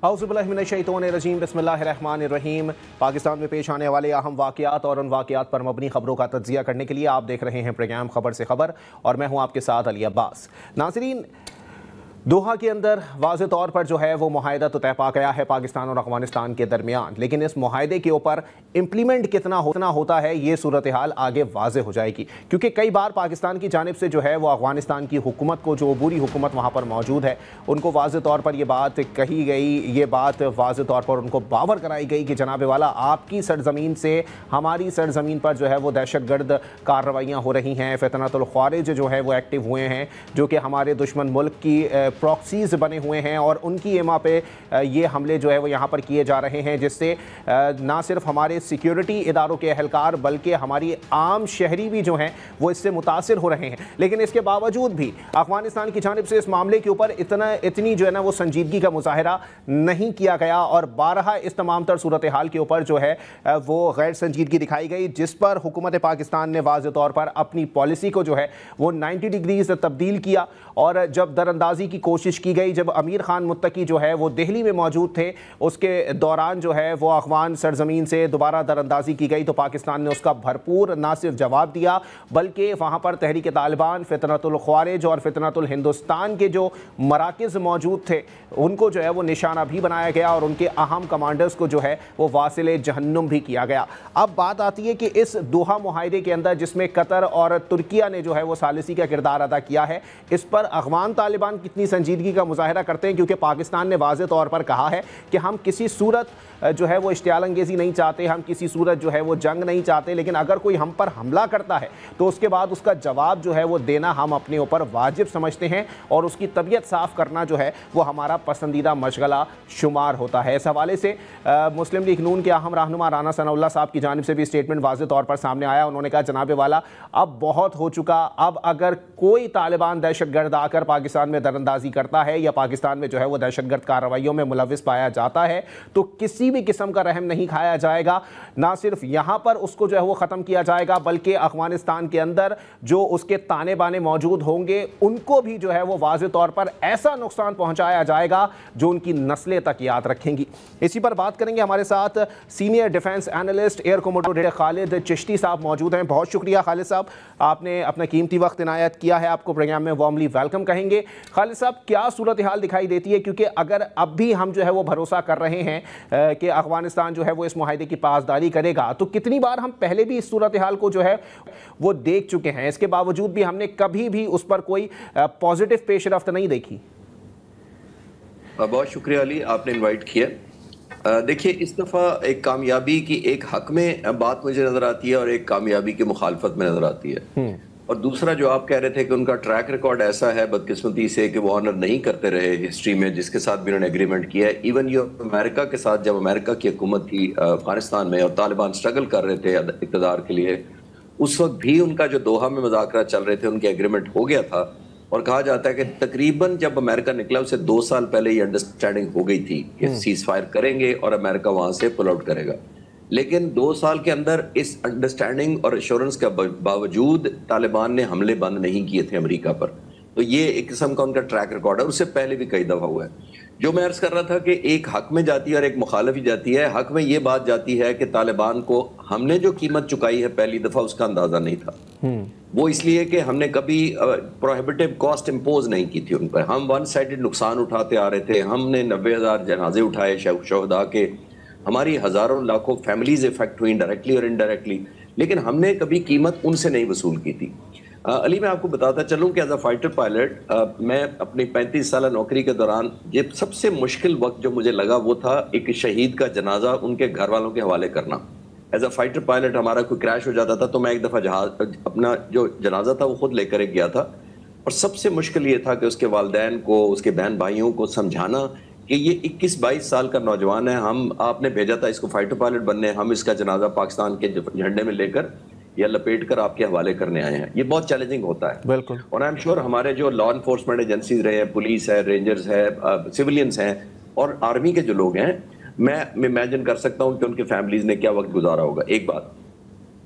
औज़ुबिल्लाहिमिनश्शैतानिर्रजीम बिस्मिल्लाहिर्रहमानिर्रहीम। पाकिस्तान में पेश आने वाले अहम वाक़यात और उन वाक़यात पर मबनी खबरों का तज्ज़िया करने के लिए आप देख रहे हैं प्रोग्राम खबर से खबर और मैं हूं आपके साथ अली अब्बास। नाज़रीन, दोहा के अंदर वाज़े तौर पर जो है वो मुआहदा तो तय पा गया है पाकिस्तान और अफ़गानिस्तान के दरमियान, लेकिन इस मुआहदे के ऊपर इम्प्लीमेंट कितना होता है ये सूरत हाल आगे वाज़े हो जाएगी, क्योंकि कई बार पाकिस्तान की जानिब से जो है वो अफ़गानिस्तान की हुकूमत को, जो अबूरी हुकूमत वहाँ पर मौजूद है, उनको वाज़े तौर पर ये बात कही गई, ये बात वाज़े तौर पर उनको बावर कराई गई कि जनाब वाला आपकी सरज़मीन से हमारी सरज़मीन पर जो है वो दहशतगर्द कार्रवाइयाँ हो रही हैं, फितनतुल ख़वारिज जो है वो एक्टिव हुए हैं, जो कि हमारे दुश्मन मुल्क की प्रॉक्सीज़ बने हुए हैं और उनकी एमा पे ये हमले जो है वो यहाँ पर किए जा रहे हैं, जिससे ना सिर्फ हमारे सिक्योरिटी इदारों के अहलकार बल्कि हमारी आम शहरी भी जो हैं वो इससे मुतासिर हो रहे हैं। लेकिन इसके बावजूद भी अफ़गानिस्तान की जानिब से इस मामले के ऊपर इतनी जो है ना वो संजीदगी का मुजाहरा नहीं किया गया और बारहा इस तमाम तर सूरत हाल के ऊपर जो है वो गैर संजीदगी दिखाई गई, जिस पर हुकूमत पाकिस्तान ने वाज़े तौर पर अपनी पॉलिसी को जो है वो 90 डिग्रीज तब्दील किया। और जब दरअंदाजी की कोशिश की गई, जब अमीर खान मुत्तकी जो है वो दिल्ली में मौजूद थे, उसके दौरान जो है वो अफ़गान सरजमीन से दोबारा दरअंदाजी की गई, तो पाकिस्तान ने उसका भरपूर ना सिर्फ जवाब दिया बल्कि वहाँ पर तहरीक तालिबान, फितनतुल ख़वारिज और फितनतुल हिंदुस्तान के जो मराकिज़ मौजूद थे उनको जो है वो निशाना भी बनाया गया और उनके अहम कमांडर्स को जो है वो वासिले जहन्नुम भी किया गया। अब बात आती है कि इस दोहा मुआहदे के अंदर, जिसमें कतर और तुर्किया ने जो है वो सालिसी का किरदार अदा किया है, इस पर अफ़गान तालिबान कितनी संजीदगी का मुजाहरा करते हैं, क्योंकि पाकिस्तान ने वाज़े तौर पर कहा है कि हम किसी सूरत जो है वो इश्तियाल अंगेज़ी नहीं चाहते, हम किसी सूरत जो है वो जंग नहीं चाहते, लेकिन अगर कोई हम पर हमला करता है तो उसके बाद उसका जवाब जो है वो देना हम अपने ऊपर वाजिब समझते हैं और उसकी तबीयत साफ़ करना जो है वो हमारा पसंदीदा मशगला शुमार होता है। इस हवाले से मुस्लिम लीग नून के अहम रहनुमा राना सनाउल्लाह साहब की जानिब से भी स्टेटमेंट वाज़े तौर पर सामने आया। उन्होंने कहा, जनाब वाला अब बहुत हो चुका, अब अगर कोई तालिबान दहशतगर्द आकर पाकिस्तान में दरअंदाजी करता है या पाकिस्तान में जो है वो दहशतगर्द कार्रवाइयों में मुलविस पाया जाता है तो किसी भी किस्म का रहम नहीं खाया जाएगा। ना सिर्फ यहाँ पर उसको जो है वो ख़त्म किया जाएगा बल्कि अफ़गानिस्तान के अंदर जो उसके ताने बाने मौजूद होंगे उनको भी जो है वो वाज़े तौर पर ऐसा नुकसान पहुँचाया जाएगा जो उनकी नस्लें तक याद रखेंगी। इसी पर बात करेंगे, हमारे साथ senior defence analyst air commodore Khalid Chishti साहब मौजूद हैं। बहुत शुक्रिया खालिद साहब, आपने अपना कीमती वक्त इनायत किया है, आपको प्रोग्राम में वार्मली वेलकम कहेंगे। खालिद साहब, क्या सूरत हाल दिखाई देती है, क्योंकि अगर अब भी हम जो है वो भरोसा कर रहे हैं कि अफ़गानिस्तान जो है वो इस मुआहदे की पासदारी करेगा, तो कितनी बार हम पहले भी इस सूरत हाल को जो है वो देख चुके हैं, इसके बावजूद भी हमने कभी भी उस पर कोई पॉजिटिव पेशरफ्त नहीं देखी। बहुत शुक्रिया अली, आपने इनवाइट किया। देखिए, इस दफ़ा एक कामयाबी की एक हक में बात मुझे नज़र आती है और एक कामयाबी की मुखालफत में नज़र आती है। और दूसरा, जो आप कह रहे थे कि उनका ट्रैक रिकॉर्ड ऐसा है बदकिस्मती से कि वो ऑनर नहीं करते रहे हिस्ट्री में जिसके साथ भी उन्होंने एग्रीमेंट किया है। इवन ये अमेरिका के साथ, जब अमेरिका की हुकूमत थी अफगानिस्तान में और तालिबान स्ट्रगल कर रहे थे इक़्तिदार के लिए, उस वक्त भी उनका जो दोहा में मुज़ाकरा चल रहे थे उनके एग्रीमेंट हो गया था। और कहा जाता है कि तकरीबन जब अमेरिका निकला उससे 2 साल पहले ये अंडरस्टैंडिंग हो गई थी कि सीज फायर करेंगे और अमेरिका वहां से पुल आउट करेगा। लेकिन 2 साल के अंदर इस अंडरस्टैंडिंग और एश्योरेंस के बावजूद तालिबान ने हमले बंद नहीं किए थे अमेरिका पर। तो ये एक किस्म का उनका ट्रैक रिकॉर्ड है, उससे पहले भी कई दफ़ा हुआ है। जो मैं अर्ज कर रहा था कि एक हक में जाती है और एक मुखालफ ही जाती है। हक में ये बात जाती है कि तालिबान को हमने जो कीमत चुकाई है पहली दफ़ा उसका अंदाज़ा नहीं था। वो इसलिए कि हमने कभी प्रोहिबिटिव कॉस्ट इम्पोज नहीं की थी उन पर। हम वन साइडेड नुकसान उठाते आ रहे थे। हमने 90,000 जनाजे उठाए शहदा के, हमारी हज़ारों लाखों फैमिलीज इफेक्ट हुई डायरेक्टली और इनडायरेक्टली, लेकिन हमने कभी कीमत उनसे नहीं वसूल की थी। अली, मैं आपको बताता चलूं कि एज अ फाइटर पायलट मैं अपनी 35 साल नौकरी के दौरान ये सबसे मुश्किल वक्त जो मुझे लगा वो था एक शहीद का जनाजा उनके घर वालों के हवाले करना। एज अ फाइटर पायलट हमारा कोई क्रैश हो जाता था तो मैं एक दफ़ा जहाज अपना जो जनाजा था वो खुद लेकर एक गया था और सबसे मुश्किल ये था कि उसके वालिदैन को, उसके बहन भाइयों को समझाना कि ये 21-22 साल का नौजवान है, हम आपने भेजा था इसको फाइटर पायलट बनने, हम इसका जनाजा पाकिस्तान के झंडे में लेकर या लपेट कर आपके हवाले करने आए हैं। ये बहुत चैलेंजिंग होता है। बिल्कुल। और आई एम श्योर हमारे जो लॉ इन्फोर्समेंट एजेंसीज रहे हैं, पुलिस है, रेंजर्स है, सिविलियंस हैं और आर्मी के जो लोग हैं, मैं इमेजिन कर सकता हूँ कि उनके फैमिलीज ने क्या वक्त गुजारा होगा। एक बात,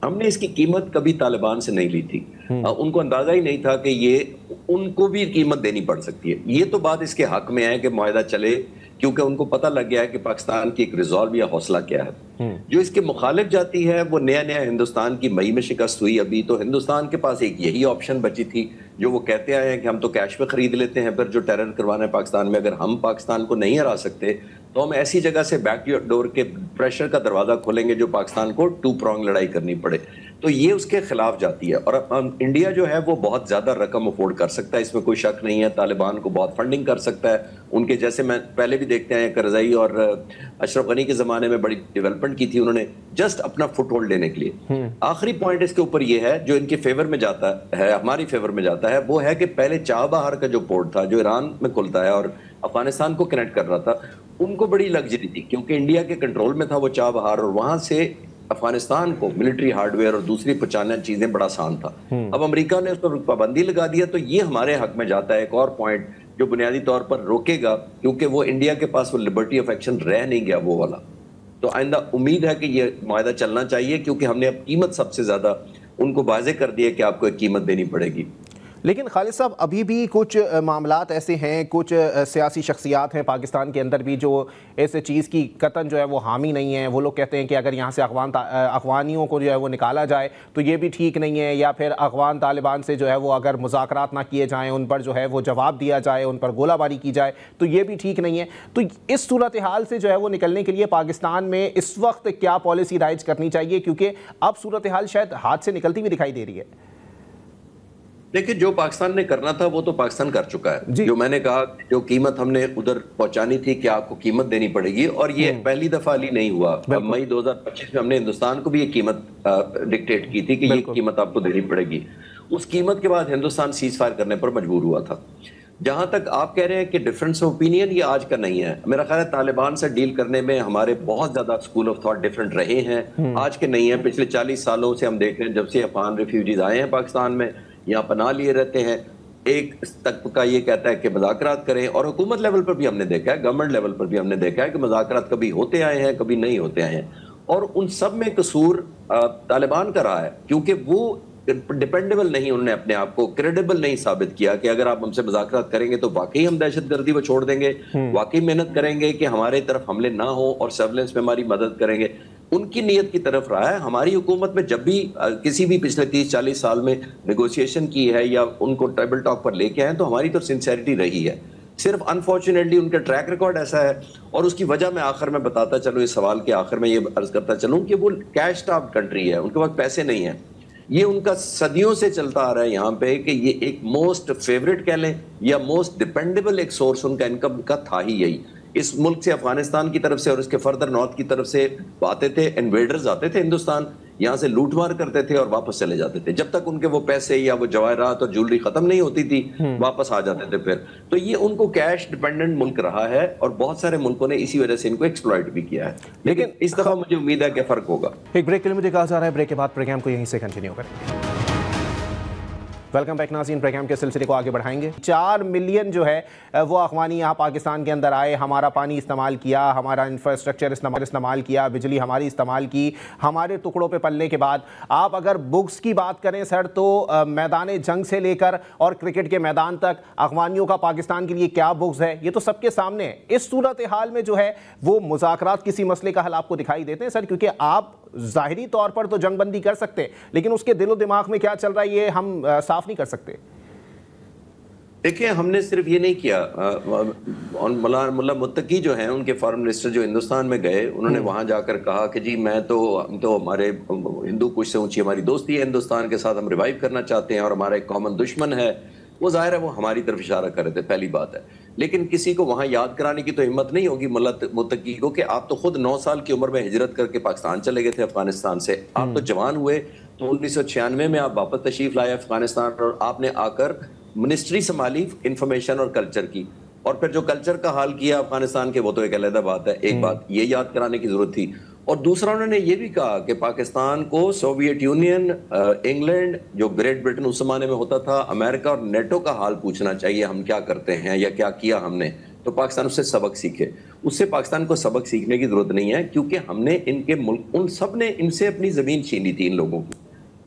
हमने इसकी कीमत कभी तालिबान से नहीं ली थी। उनको अंदाजा ही नहीं था कि ये उनको भी कीमत देनी पड़ सकती है। ये तो बात इसके हक में है कि मुआहदा चले, क्योंकि उनको पता लग गया है कि पाकिस्तान की एक रिजॉल्व या हौसला क्या है। जो इसके मुखालिफ जाती है वो नया नया हिंदुस्तान की मई में शिकस्त हुई, अभी तो हिंदुस्तान के पास एक यही ऑप्शन बची थी जो वो कहते आए हैं कि हम तो कैश में खरीद लेते हैं, फिर जो टेरर करवाना है पाकिस्तान में, अगर हम पाकिस्तान को नहीं हरा सकते तो हम ऐसी जगह से बैक डोर के प्रेशर का दरवाजा खोलेंगे जो पाकिस्तान को टू प्रॉन्ग लड़ाई करनी पड़े। तो ये उसके खिलाफ जाती है। और इंडिया जो है वो बहुत ज्यादा रकम अफोर्ड कर सकता है, इसमें कोई शक नहीं है। तालिबान को बहुत फंडिंग कर सकता है, उनके जैसे मैं पहले भी देखते हैं करज़ई और अशरफ गनी के जमाने में बड़ी डेवलपमेंट की थी उन्होंने, जस्ट अपना फुट होल्ड लेने के लिए। आखिरी पॉइंट इसके ऊपर ये है जो इनके फेवर में जाता है, हमारी फेवर में जाता है, वो है कि पहले चाबहार का जो पोर्ट था जो ईरान में खुलता है और अफगानिस्तान को कनेक्ट कर रहा था, उनको बड़ी लग्जरी थी क्योंकि इंडिया के कंट्रोल में था वो चाबहार, और वहां से अफगानिस्तान को मिलिट्री हार्डवेयर और दूसरी पहुंचाना चीजें बड़ा आसान था। अब अमेरिका ने उस पर पाबंदी लगा दिया, तो ये हमारे हक में जाता है। एक और पॉइंट जो बुनियादी तौर पर रोकेगा, क्योंकि वो इंडिया के पास वो लिबर्टी ऑफ एक्शन रह नहीं गया वो वाला। तो आइंदा उम्मीद है कि ये मायदा चलना चाहिए, क्योंकि हमने अब कीमत सबसे ज्यादा उनको वाजे कर दिया कि आपको एक कीमत देनी पड़ेगी। लेकिन खालिद साहब अभी भी कुछ मामलात ऐसे हैं, कुछ सियासी शख्सियात हैं पाकिस्तान के अंदर भी जो इस चीज़ की कतन जो है वो हामी नहीं है। वो लोग कहते हैं कि अगर यहाँ से अफगानियों को जो है वो निकाला जाए तो ये भी ठीक नहीं है, या फिर अफगान तालिबान से जो है वो अगर मुज़ाकरात ना किए जाएँ, उन पर जो है वो जवाब दिया जाए, उन पर गोलाबारी की जाए तो ये भी ठीक नहीं है। तो इस सूरत हाल से जो है वो निकलने के लिए पाकिस्तान में इस वक्त क्या पॉलिसी राइज करनी चाहिए, क्योंकि अब सूरत हाल शायद हाथ से निकलती हुई दिखाई दे रही है। देखिए, जो पाकिस्तान ने करना था वो तो पाकिस्तान कर चुका है। जो मैंने कहा, जो कीमत हमने उधर पहुंचानी थी कि आपको कीमत देनी पड़ेगी, और ये पहली दफा ही नहीं हुआ। मई 2025 में हमने हिंदुस्तान को भी ये कीमत डिक्टेट की थी कि ये कीमत आपको देनी पड़ेगी। उस कीमत के बाद हिंदुस्तान सीज फायर करने पर मजबूर हुआ था। जहां तक आप कह रहे हैं कि डिफरेंस ऑफ ओपिनियन, ये आज का नहीं है। मेरा ख्याल है तालिबान से डील करने में हमारे बहुत ज्यादा स्कूल ऑफ थॉट डिफरेंट रहे हैं, आज के नहीं है। पिछले 40 सालों से हम देख रहे हैं, जब से अफगान रिफ्यूजीज आए हैं पाकिस्तान में, यहाँ पनाह लिए रहते हैं। एक तक का ये कहता है कि मुज़ाकरात करें, और हुकूमत लेवल पर भी हमने देखा है, गवर्नमेंट लेवल पर भी हमने देखा है कि मुज़ाकरात कभी होते आए हैं, कभी नहीं होते आए हैं। और उन सब में कसूर तालिबान का रहा है, क्योंकि वो डिपेंडेबल नहीं, उन्होंने अपने आप को क्रेडिबल नहीं साबित किया कि अगर आप हमसे मुज़ाकरात करेंगे तो वाकई हम दहशतगर्दी को छोड़ देंगे, वाकई मेहनत करेंगे कि हमारे तरफ हमले ना हो और सर्वेलेंस में हमारी मदद करेंगे। उनकी नीयत की तरफ रहा है। हमारी हुकूमत में जब भी किसी भी पिछले 30-40 साल में नेगोशिएशन की है या उनको टेबल टॉक पर लेके आए, तो हमारी तो सिंसेरिटी रही है। सिर्फ अनफॉर्चुनेटली उनका ट्रैक रिकॉर्ड ऐसा है, और उसकी वजह मैं आखिर में बताता चलूं, इस सवाल के आखिर में ये अर्ज करता चलूं कि वो कैश स्टार्व्ड कंट्री है, उनके पास पैसे नहीं है। ये उनका सदियों से चलता आ रहा है यहाँ पे कि ये एक मोस्ट फेवरेट कह लें या मोस्ट डिपेंडेबल एक सोर्स उनका इनकम का था ही यही। इस मुल्क से, अफगानिस्तान की तरफ से और इसके फर्दर नॉर्थ की तरफ से आते थे इन्वेडर्स, आते थे हिंदुस्तान, यहाँ से लूटमार करते थे और वापस चले जाते थे। जब तक उनके वो पैसे या वो जवाहरात और ज्वेलरी खत्म नहीं होती थी, वापस आ जाते थे फिर। तो ये उनको कैश डिपेंडेंट मुल्क रहा है, और बहुत सारे मुल्कों ने इसी वजह से इनको एक्सप्लॉइट भी किया है। लेकिन इस दफा मुझे उम्मीद है कि फर्क होगा। एक ब्रेक के लिए मुझे कहा जा रहा है, ब्रेक के बाद प्रोग्राम को यहीं से कंटिन्यू करें। वेलकम बैक नाज़रीन, प्रोग्राम के सिलसिले को आगे बढ़ाएंगे। 4 मिलियन जो है वो अफगानी यहाँ पाकिस्तान के अंदर आए, हमारा पानी इस्तेमाल किया, हमारा इंफ्रास्ट्रक्चर इस्तेमाल किया, बिजली हमारी इस्तेमाल की, हमारे टुकड़ों पे पलने के बाद आप अगर बुक्स की बात करें सर, तो मैदान जंग से लेकर और क्रिकेट के मैदान तक अफगानियों का पाकिस्तान के लिए क्या बुक्स है, ये तो सबके सामने है। इस सूरत हाल में जो है वो मुज़ाकरात किसी मसले का हल आपको दिखाई देते हैं सर? क्योंकि आप ज़ाहिरी तौर पर तो जंगबंदी कर सकते हैं, लेकिन उसके दिलो दिमाग में क्या चल रहा है ये हम साफ नहीं कर सकते। देखिए, हमने सिर्फ ये नहीं किया। मुल्ला मुत्तकी जो हैं, उनके फॉरेन मिनिस्टर जो हिंदुस्तान में गए, उन्होंने वहां जाकर कहा कि जी हम तो हमारे हिंदू कुछ से ऊंची हमारी दोस्ती है हिंदुस्तान के साथ, हम रिवाइव करना चाहते हैं और हमारा एक कॉमन दुश्मन है। वो जाहिर है वो हमारी तरफ इशारा कर रहे थे, पहली बात है। लेकिन किसी को वहां याद कराने की तो हिम्मत नहीं होगी मुल्ला मुत्तकी को कि आप तो खुद 9 साल की उम्र में हिजरत करके पाकिस्तान चले गए थे अफगानिस्तान से। आप तो जवान हुए तो 1996 में आप वापस तशरीफ लाए अफगानिस्तान, और आपने आकर मिनिस्ट्री संभाली इंफॉर्मेशन और कल्चर की, और फिर जो कल्चर का हाल किया अफगानिस्तान के, वो तो एक अलग बात है। एक बात ये याद कराने की जरूरत थी। और दूसरा, उन्होंने ये भी कहा कि पाकिस्तान को सोवियत यूनियन, इंग्लैंड, जो ग्रेट ब्रिटेन उस जमाने में होता था, अमेरिका और नेटो का हाल पूछना चाहिए, हम क्या करते हैं या क्या किया हमने, तो पाकिस्तान उससे सबक सीखे। उससे पाकिस्तान को सबक सीखने की जरूरत नहीं है, क्योंकि हमने इनके मुल्क, उन सब ने इनसे अपनी जमीन छीनी थी इन लोगों की।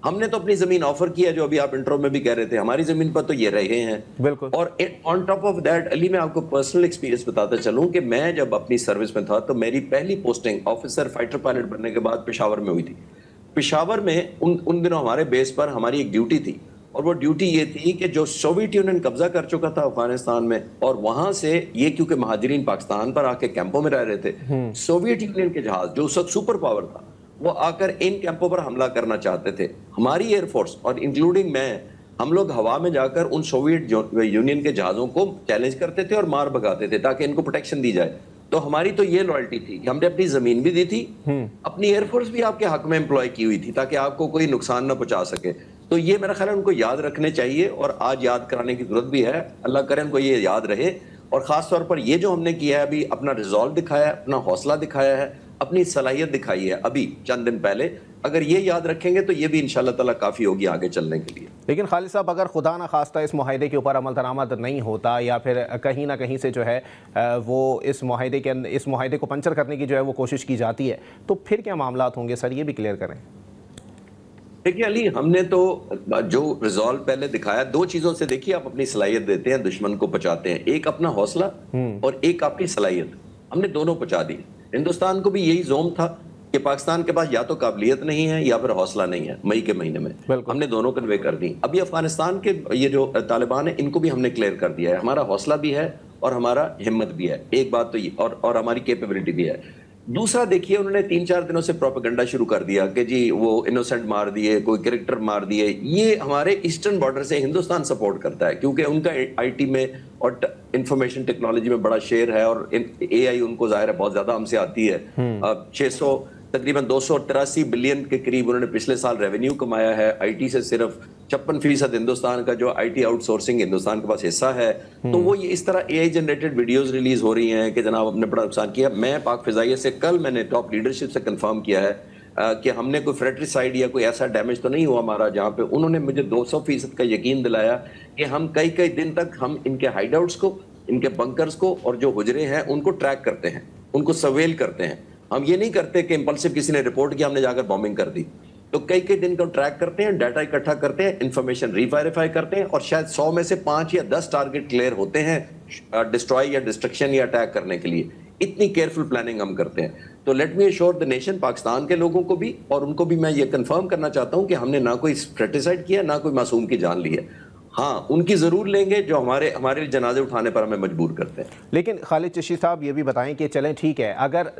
हमने तो अपनी जमीन ऑफर किया, जो अभी आप इंट्रो में भी कह रहे थे, हमारी जमीन पर तो ये रहे हैं। बिल्कुल। और on top of that Ali, मैं आपको पर्सनल एक्सपीरियंस बताता चलूं कि मैं जब अपनी सर्विस में था तो मेरी पहली पोस्टिंग ऑफिसर फाइटर पायलट बनने के बाद पेशावर में हुई थी। पेशावर में उन दिनों हमारे बेस पर हमारी एक ड्यूटी थी, और वो ड्यूटी ये थी कि जो सोवियत यूनियन कब्जा कर चुका था अफगानिस्तान में, और वहां से ये क्योंकि महाजरीन पाकिस्तान पर आके कैंपों में रह रहे थे, सोवियत यूनियन के जहाज जो उस वक्त सुपर पावर था वो आकर इन कैंपों पर हमला करना चाहते थे। हमारी एयरफोर्स और इंक्लूडिंग मैं, हम लोग हवा में जाकर उन सोवियत यूनियन के जहाजों को चैलेंज करते थे और मार भगाते थे ताकि इनको प्रोटेक्शन दी जाए। तो हमारी तो ये लॉयल्टी थी कि हमने अपनी जमीन भी दी थी, अपनी एयरफोर्स भी आपके हक में एम्प्लॉय की हुई थी ताकि आपको कोई नुकसान ना पहुंचा सके। तो ये मेरा ख्याल है उनको याद रखने चाहिए, और आज याद कराने की जरूरत भी है। अल्लाह करे उनको ये याद रहे। और खास तौर पर ये जो हमने किया है अभी, अपना रिजॉल्व दिखाया है, अपना हौसला दिखाया है, अपनी सलाहियत दिखाई है अभी चंद दिन पहले, अगर ये याद रखेंगे तो ये भी इंशाल्लाह ताला काफ़ी होगी आगे चलने के लिए। लेकिन खालिद साहब, अगर खुदा ना खास्ता इस मुआहदे के ऊपर अमल दरामद नहीं होता, या फिर कहीं ना कहीं से जो है वो इस मुआहदे को पंचर करने की जो है वो कोशिश की जाती है, तो फिर क्या मामलात होंगे सर, ये भी क्लियर करें। देखिए अली, हमने तो जो रिजॉल्व पहले दिखाया, दो चीजों से देखिए आप अपनी सलाहियत देते हैं, दुश्मन को पहुंचाते हैं, एक अपना हौसला और एक आपकी सलाहियत। हमने दोनों पहुंचा दी। हिंदुस्तान को भी यही जोम था कि पाकिस्तान के पास या तो काबिलियत नहीं है या फिर हौसला नहीं है। मई के महीने में हमने दोनों कन्वे कर दी। अभी अफगानिस्तान के ये जो तालिबान है, इनको भी हमने क्लियर कर दिया है, हमारा हौसला भी है और हमारा हिम्मत भी है। एक बात तो ये, और हमारी कैपेबिलिटी भी है। दूसरा देखिए, उन्होंने 3-4 दिनों से प्रोपेगेंडा शुरू कर दिया कि जी वो इनोसेंट मार दिए, कोई कैरेक्टर मार दिए। ये हमारे ईस्टर्न बॉर्डर से हिंदुस्तान सपोर्ट करता है क्योंकि उनका आईटी में और इंफॉर्मेशन टेक्नोलॉजी में बड़ा शेयर है, और एआई उनको जाहिर है बहुत ज्यादा हमसे आती है। 600 तकरीबन 283 बिलियन के करीब उन्होंने पिछले साल रेवेन्यू कमाया है। आईटी से सिर्फ 56% हिंदुस्तान का जो आईटी आउटसोर्सिंग हिंदुस्तान के पास हिस्सा है। तो वो ये इस तरह एआई जनरेटेड वीडियोस रिलीज हो रही हैं कि जनाब हमने बड़ा नुकसान किया। मैं पाक फिजाइया से कल मैंने टॉप लीडरशिप से कंफर्म किया है कि हमने कोई फ्रेट्रिसाइड या कोई ऐसा डैमेज तो नहीं हुआ हमारा, जहाँ पे उन्होंने मुझे 200% का यकीन दिलाया कि हम कई कई दिन तक हम इनके हाइडआउट्स को, इनके बंकर्स को और जो हुजरे हैं उनको ट्रैक करते हैं, उनको सर्वेल करते हैं। हम ये नहीं करते कि इंपल्सिव किसी ने रिपोर्ट किया हमने जाकर बॉम्बिंग कर दी। तो कई कई दिन को ट्रैक करते हैं, डाटा इकट्ठा करते हैं, इंफॉर्मेशन रीवेरीफाई करते हैं, और शायद 100 में से 5 या 10 टारगेट क्लियर होते हैं डिस्ट्रॉय या डिस्ट्रक्शन या अटैक करने के लिए। इतनी केयरफुल प्लानिंग हम करते हैं। तो let me assure the nation, Pakistan के लोगों को भी और उनको भी मैं ये कंफर्म करना चाहता हूं कि हमने ना कोई फ्रेटिसाइड किया, ना कोई मासूम की जान ली है। हाँ, उनकी जरूर लेंगे जो हमारे जनाजे उठाने पर हमें मजबूर करते हैं। लेकिन खालिद चिश्ती साहब ये भी बताएं कि चलें ठीक है, अगर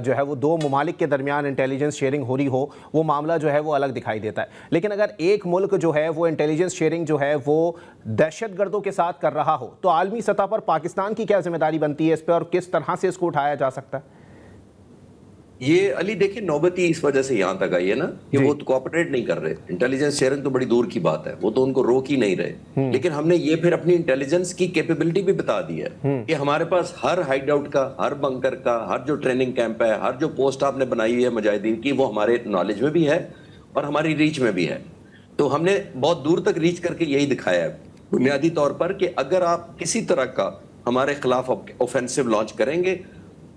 जो है वो दो ममालिक के दरमियान इंटेलिजेंस शेयरिंग हो रही हो, वो मामला जो है वो अलग दिखाई देता है। लेकिन अगर एक मुल्क जो है वो इंटेलिजेंस शेयरिंग जो है वो दहशतगर्दों के साथ कर रहा हो, तो आलमी सतह पर पाकिस्तान की क्या जिम्मेदारी बनती है इस पर, और किस तरह से इसको उठाया जा सकता है? ये अली देखिए, नौबती इस वजह से यहां तक आई है ना कि वो तो कोऑपरेट नहीं कर रहे। इंटेलिजेंस शेयरिंग तो बड़ी दूर की बात है, वो तो उनको रोक ही नहीं रहे। लेकिन हमने ये फिर अपनी इंटेलिजेंस की कैपेबिलिटी भी बता दी है कि हमारे पास हर हाइड आउट का, हर बंकर का, हर जो ट्रेनिंग कैंप है, हर जो पोस्ट आपने बनाई हुई है मुजाहिदीन की, वो हमारे नॉलेज में भी है और हमारी रीच में भी है। तो हमने बहुत दूर तक रीच करके यही दिखाया है बुनियादी तौर पर कि अगर आप किसी तरह का हमारे खिलाफ ऑफेंसिव लॉन्च करेंगे,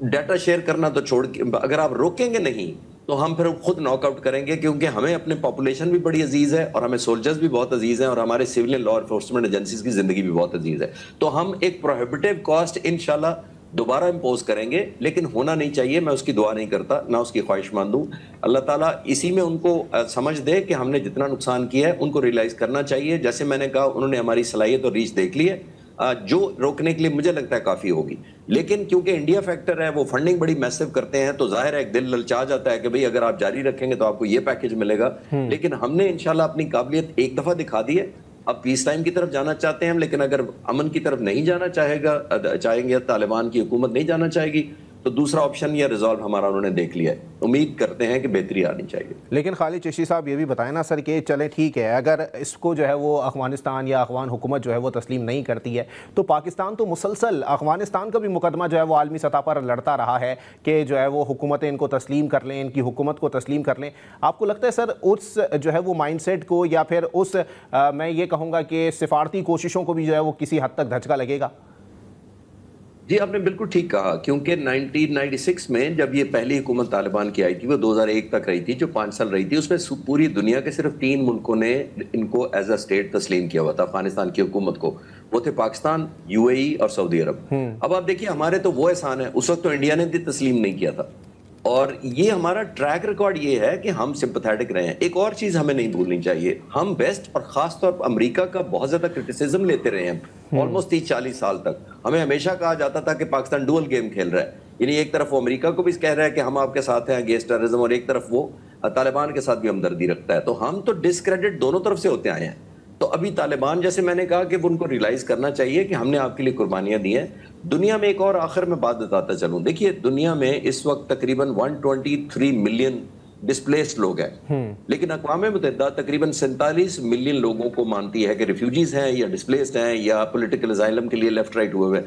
डाटा शेयर करना तो छोड़ के, अगर आप रोकेंगे नहीं तो हम फिर खुद नॉकआउट करेंगे, क्योंकि हमें अपने पॉपुलेशन भी बड़ी अजीज है और हमें सोल्जर्स भी बहुत अजीज हैं और हमारे सिविलियन लॉ एनफोर्समेंट एजेंसीज की जिंदगी भी बहुत अजीज है। तो हम एक प्रोहिबिटिव कॉस्ट इंशाल्लाह दोबारा इम्पोज करेंगे, लेकिन होना नहीं चाहिए। मैं उसकी दुआ नहीं करता, ना उसकी ख्वाहिशमंद हूं। अल्लाह ताला इसी में उनको समझ दे कि हमने जितना नुकसान किया है उनको रियलाइज करना चाहिए। जैसे मैंने कहा, उन्होंने हमारी सलाहियत और रीच देख ली है, जो रोकने के लिए मुझे लगता है काफी होगी। लेकिन क्योंकि इंडिया फैक्टर है, वो फंडिंग बड़ी मैसिव करते हैं, तो जाहिर है एक दिल ललचा जाता है कि भाई अगर आप जारी रखेंगे तो आपको ये पैकेज मिलेगा। लेकिन हमने इंशाल्लाह अपनी काबिलियत एक दफा दिखा दी है। अब पीस टाइम की तरफ जाना चाहते हैं हम, लेकिन अगर अमन की तरफ नहीं जाना चाहेंगे, तालिबान की हुकूमत नहीं जाना चाहेगी, तो दूसरा ऑप्शन या रिजॉल्व हमारा उन्होंने देख लिया है। उम्मीद करते हैं कि बेहतरी आनी चाहिए। लेकिन खालिद चिश्ती साहब ये भी बताएं ना सर कि चलें ठीक है, अगर इसको जो है वो अफगानिस्तान या अफगान हुकूमत जो है वो तस्लीम नहीं करती है, तो पाकिस्तान तो मुसलसल अफगानिस्तान का भी मुकदमा जो है वो आलमी सतह पर लड़ता रहा है कि जो है वो हुकूमतें इनको तस्लीम कर लें, इनकी हुकूमत को तस्लीम कर लें। आपको लगता है सर उस जो है वो माइंडसेट को, या फिर उस मैं ये कहूँगा कि सिफारती कोशिशों को भी जो है वो किसी हद तक धचका लगेगा? जी, आपने बिल्कुल ठीक कहा, क्योंकि 1996 में जब ये पहली हुकूमत तालिबान की आई थी, वो 2001 तक रही थी, जो 5 साल रही थी, उसमें पूरी दुनिया के सिर्फ 3 मुल्कों ने इनको एज अ स्टेट तस्लीम किया हुआ था अफगानिस्तान की हुकूमत को। वो थे पाकिस्तान, यूएई और सऊदी अरब। अब आप देखिए, हमारे तो वो एहसान है, उस वक्त तो इंडिया ने भी तस्लीम नहीं किया था। और ये हमारा ट्रैक रिकॉर्ड ये है कि हम सिंपैथेटिक रहे हैं। एक और चीज हमें नहीं भूलनी चाहिए, हम वेस्ट और खास तौर पर अमेरिका का बहुत ज्यादा क्रिटिसिज्म लेते रहे हैं ऑलमोस्ट 30-40 साल तक। हमें हमेशा कहा जाता था कि पाकिस्तान डुअल गेम खेल रहा है, यानी एक तरफ वो अमेरिका को भी कह रहा है कि हम आपके साथ हैं अगेंस्ट टेररिज्म, और एक तरफ वो तालिबान के साथ भी हमदर्दी रखता है। तो हम तो डिसक्रेडिट दोनों तरफ से होते आए हैं। तो अभी तालिबान, जैसे मैंने कहा कि उनको रियलाइज करना चाहिए कि हमने आपके लिए कुर्बानियां दी हैं। दुनिया में एक और आखिर में बात बताता चलूं, देखिए दुनिया में इस वक्त तकरीबन 123 मिलियन डिस्प्लेस्ड लोग हैं, लेकिन अक़वाम मुत्तहिदा तकरीबन 47 मिलियन लोगों को मानती है कि रिफ्यूजीज हैं या डिस्प्लेस्ड हैं या पॉलिटिकल असाइलम के लिए लेफ्ट राइट हुए हुए।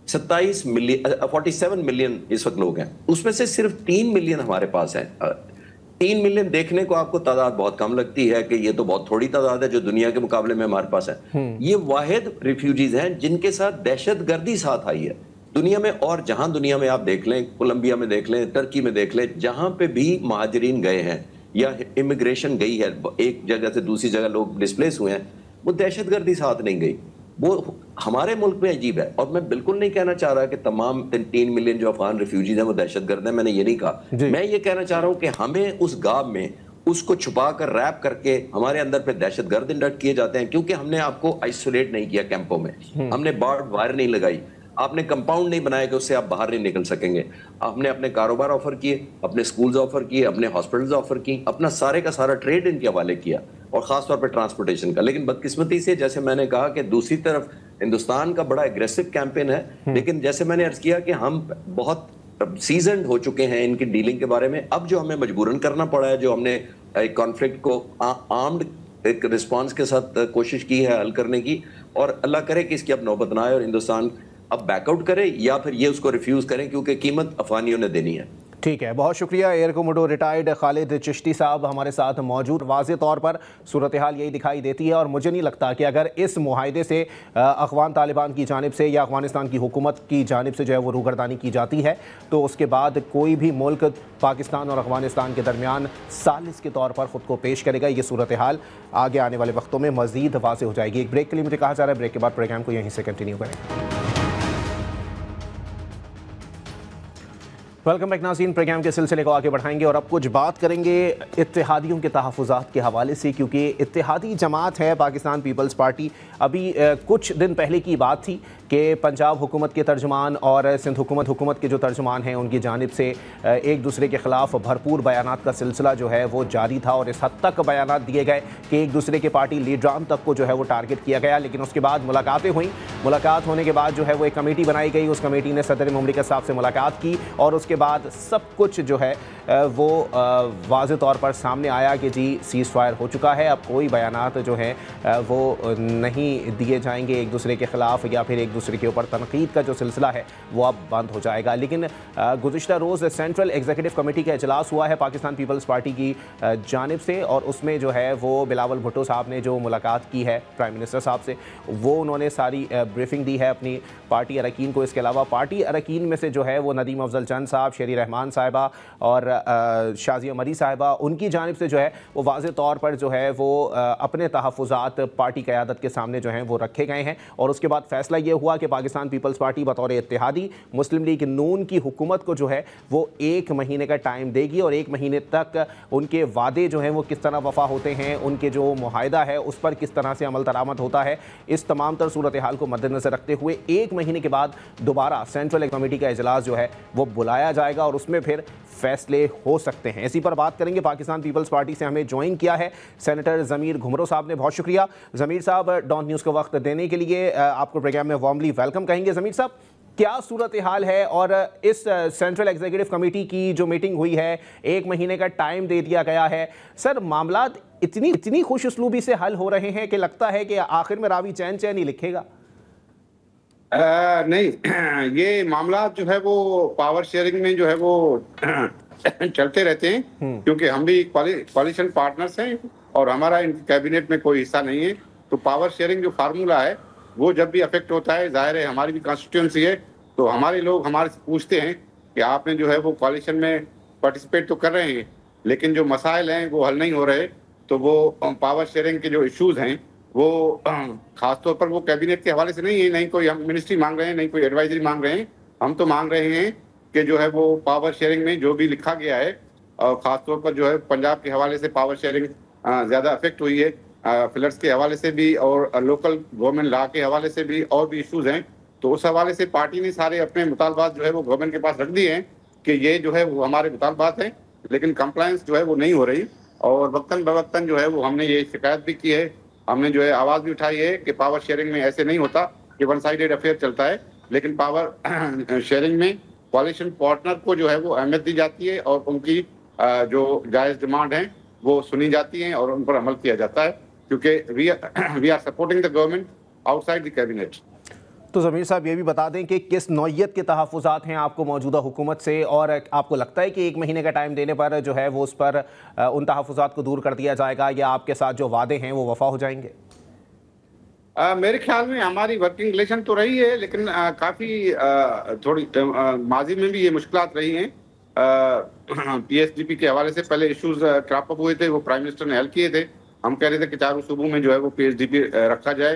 47 मिलियन इस वक्त लोग हैं, उसमें से सिर्फ 3 मिलियन हमारे पास है। 3 मिलियन देखने को आपको तादाद बहुत कम लगती है कि ये तो बहुत थोड़ी तादाद है जो दुनिया के मुकाबले में हमारे पास है। ये वाहिद रिफ्यूजीज हैं जिनके साथ दहशतगर्दी साथ आई है दुनिया में। और जहां दुनिया में आप देख लें, कोलंबिया में देख लें, टर्की में देख लें, जहां पे भी महाजरीन गए हैं या इमिग्रेशन गई है, एक जगह से दूसरी जगह लोग डिस्प्लेस हुए हैं, वो दहशतगर्दी साथ नहीं गई। वो हमारे मुल्क में अजीब है। और मैं बिल्कुल नहीं कहना चाह रहा कि तमाम 3 मिलियन जो अफगान रिफ्यूजीज हैं वो दहशतगर्द हैं, मैंने ये नहीं कहा। मैं ये कहना चाह रहा हूं कि हमें उस गाब में उसको छुपा कर रैप करके हमारे अंदर पे दहशतगर्द इंडक्ट किए जाते हैं, क्योंकि हमने आपको आइसोलेट नहीं किया कैंपों में, हमने बार्ड वायर नहीं लगाई, आपने कंपाउंड नहीं बनाया कि उससे आप बाहर नहीं निकल सकेंगे। आपने अपने कारोबार ऑफर किए, अपने स्कूल्स ऑफर किए, अपने हॉस्पिटल्स ऑफर की, अपना सारे का सारा ट्रेड इनके हवाले किया, और खासतौर पर ट्रांसपोर्टेशन का। लेकिन बदकिस्मती से, जैसे मैंने कहा कि दूसरी तरफ हिंदुस्तान का बड़ा एग्रेसिव कैंपेन है, लेकिन जैसे मैंने अर्ज किया कि हम बहुत सीजन्ड हो चुके हैं इनकी डीलिंग के बारे में। अब जो हमें मजबूरन करना पड़ा है, जो हमने एक कॉन्फ्लिक्ट को आर्म्ड एक रिस्पांस के साथ कोशिश की है हल करने की, और अल्लाह करे कि इसकी अब नौबत ना आए और हिंदुस्तान अब बैकआउट करे या फिर ये उसको रिफ्यूज करें, क्योंकि कीमत अफगानियों ने देनी है। ठीक है, बहुत शुक्रिया। Air commodore retired Khalid Chishti साहब हमारे साथ मौजूद। वाज़े तौर पर सूरत हाल यही दिखाई देती है, और मुझे नहीं लगता कि अगर इस मुआहदे से अफ़गान तालिबान की जानिब से या अफ़गानिस्तान की हुकूमत की जानिब से जो है वो रूगर्दानी की जाती है, तो उसके बाद कोई भी मुल्क पाकिस्तान और अफ़गानिस्तान के दरमियान सालिस के तौर पर ख़ुद को पेश करेगा। ये सूरत हाल आगे आने वाले वक्तों में मज़ीद वाज़े हो जाएगी। एक ब्रेक के लिए मुझे कहा जा रहा है, ब्रेक के बाद प्रोग्राम को यहीं से कंटिन्यू करें। वेलकम बैक नाज़रीन, प्रोग्राम के सिलसिले को आगे बढ़ाएंगे और अब कुछ बात करेंगे इत्तेहादियों के तहफ़्फ़ुज़ात के हवाले से, क्योंकि इत्तेहादी जमात है पाकिस्तान पीपल्स पार्टी। अभी कुछ दिन पहले की बात थी कि पंजाब हुकूमत के तर्जुमान और सिंध हुकूमत के जो तर्जुमान हैं उनकी जानिब से एक दूसरे के ख़िलाफ़ भरपूर बयानात का सिलसिला जो है वो जारी था, और इस हद तक बयानात दिए गए कि एक दूसरे के पार्टी लीडरान तक को जो है वो टारगेट किया गया। लेकिन उसके बाद मुलाकातें हुई, मुलाकात होने के बाद जो है वो एक कमेटी बनाई गई, उस कमेटी ने सदर मुमलिकत साहब से मुलाकात की, और उसके बाद सब कुछ जो है वो वाज़े तौर पर सामने आया कि जी सीज़ फायर हो चुका है। अब कोई बयानात जो है वो नहीं दिए जाएंगे एक दूसरे के ख़िलाफ़, या फिर एक दूसरे के ऊपर तनकीद का जो सिलसिला है वो अब बंद हो जाएगा। लेकिन गुज़िश्ता रोज़ सेंट्रल एग्जीक्यूटिव कमेटी का इजलास हुआ है पाकिस्तान पीपल्स पार्टी की जानिब से, और उसमें जो है वो बिलावल भुट्टो साहब ने जो मुलाकात की है प्राइम मिनिस्टर साहब से, वो उन्होंने सारी ब्रीफिंग दी है अपनी पार्टी अरकान को। इसके अलावा पार्टी अरकान में से जो है वो नदीम अफजल चंद साहब, शेरी रहमान साहिबा और शाजिया मरी साहिबा, उनकी जानिब से जो है वो वाज़े तौर पर जो है वो अपने तहफ़्फ़ुज़ात पार्टी क़यादत के सामने जो हैं वो रखे गए हैं। और उसके बाद फ़ैसला ये हुआ कि पाकिस्तान पीपल्स पार्टी बतौर इत्तेहादी मुस्लिम लीग नून की हुकूमत को जो है वो 1 महीने का टाइम देगी, और 1 महीने तक उनके वादे जो हैं वो किस तरह वफ़ा होते हैं, उनके जो मुआहदा है उस पर किस तरह से अमल दरामद होता है, इस तमाम तर सूरत हाल को मद्देनज़र रखते हुए 1 महीने के बाद दोबारा सेंट्रल कमेटी का इजलास जो है वो बुलाया जाएगा, और उसमें फिर फैसले हो सकते हैं। इसी पर बात करेंगे। पाकिस्तान पीपल्स पार्टी से हमें ज्वाइन किया है सेनेटर ज़मीर घुमरो साहब ने। बहुत शुक्रिया ज़मीर साहब डॉन न्यूज़ को वक्त देने के लिए। आपको प्रोग्राम में वार्मली वेलकम कहेंगे। ज़मीर साहब, क्या सूरत हाल है, और इस सेंट्रल एग्जीक्यूटिव कमेटी की जो मीटिंग हुई है 1 महीने का टाइम दे दिया गया है, सर मामला इतनी खुश उसलूबी से हल हो रहे हैं कि लगता है कि आखिर में रावी चैन चैन ही लिखेगा? नहीं, ये मामला जो है वो पावर शेयरिंग में जो है वो चलते रहते हैं, क्योंकि हम भी कोalition पार्टनर्स हैं और हमारा इन कैबिनेट में कोई हिस्सा नहीं है। तो पावर शेयरिंग जो फार्मूला है वो जब भी अफेक्ट होता है, जाहिर है हमारी भी कॉन्स्टिट्यूंसी है, तो हमारे लोग हमारे से पूछते हैं कि आपने जो है वो कोalition में पार्टिसिपेट तो कर रहे हैं, लेकिन जो मसाइल हैं वो हल नहीं हो रहे। तो वो पावर शेयरिंग के जो इश्यूज हैं वो खासतौर पर वो कैबिनेट के हवाले से नहीं है, नहीं कोई हम मिनिस्ट्री मांग रहे हैं, नहीं कोई एडवाइजरी मांग रहे हैं। हम तो मांग रहे हैं कि जो है वो पावर शेयरिंग में जो भी लिखा गया है, और खासतौर पर जो है पंजाब के हवाले से पावर शेयरिंग ज़्यादा अफेक्ट हुई है, फ्लड्स के हवाले से भी और लोकल गवर्नमेंट लॉ के हवाले से भी और भी इश्यूज हैं। तो उस हवाले से पार्टी ने सारे अपने मुतालबात जो है वो गवर्नमेंट के पास रख दिए हैं कि ये जो है वो हमारे मुतालबात हैं, लेकिन कंप्लायंस जो है वो नहीं हो रही। और वक्तन बवक्तन जो है वो हमने ये शिकायत भी की है, हमने जो है आवाज़ भी उठाई है कि पावर शेयरिंग में ऐसे नहीं होता कि वन साइडेड अफेयर चलता है, लेकिन पावर शेयरिंग में कोalition पार्टनर को जो है वो अहमियत दी जाती है और उनकी जो जायज़ डिमांड है वो सुनी जाती हैं और उन पर अमल किया जाता है, क्योंकि we are supporting the government outside the cabinet. तो ज़मीर साहब ये भी बता दें कि किस नौइयत के तहफ़्फ़ुज़ात हैं आपको मौजूदा हुकूमत से, और आपको लगता है कि 1 महीने का टाइम देने पर जो है वो उस पर उन तहफ़्फ़ुज़ात को दूर कर दिया जाएगा, या आपके साथ जो वादे हैं वो वफ़ा हो जाएंगे? मेरे ख्याल में हमारी वर्किंग रिलेशन तो रही है, लेकिन काफ़ी थोड़ी माजी में भी ये मुश्किलात रही हैं। PSDP के हवाले से पहले इश्यूज क्रॉप अप हुए थे, वो प्राइम मिनिस्टर ने हल किए थे। हम कह रहे थे कि चारों सूबों में जो है वो PSDP रखा जाए।